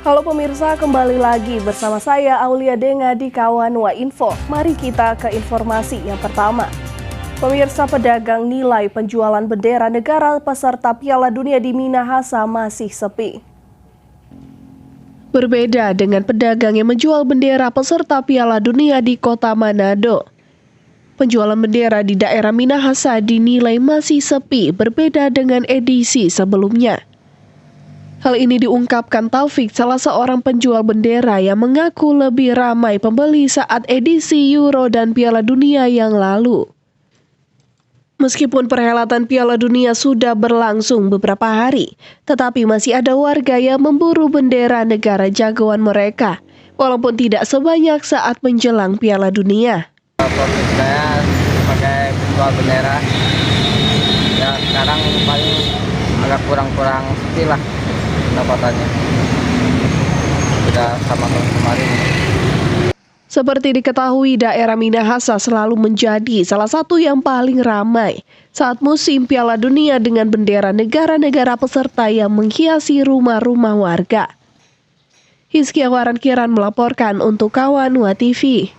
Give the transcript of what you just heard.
Halo pemirsa, kembali lagi bersama saya Aulia Denga di Kawanwa Info. Mari kita ke informasi yang pertama. Pemirsa, pedagang nilai penjualan bendera negara peserta Piala Dunia di Minahasa masih sepi. Berbeda dengan pedagang yang menjual bendera peserta Piala Dunia di kota Manado. Penjualan bendera di daerah Minahasa dinilai masih sepi, berbeda dengan edisi sebelumnya. Hal ini diungkapkan Taufik, salah seorang penjual bendera yang mengaku lebih ramai pembeli saat edisi Euro dan Piala Dunia yang lalu. Meskipun perhelatan Piala Dunia sudah berlangsung beberapa hari, tetapi masih ada warga yang memburu bendera negara jagoan mereka, walaupun tidak sebanyak saat menjelang Piala Dunia. Profit saya pakai penjual bendera, ya sekarang paling agak kurang sepi lah pendapatannya, tidak sama tahun kemarin. Seperti diketahui, daerah Minahasa selalu menjadi salah satu yang paling ramai saat musim Piala Dunia dengan bendera negara-negara peserta yang menghiasi rumah-rumah warga. Hizkia Waran Kiran melaporkan untuk Kawanwa TV.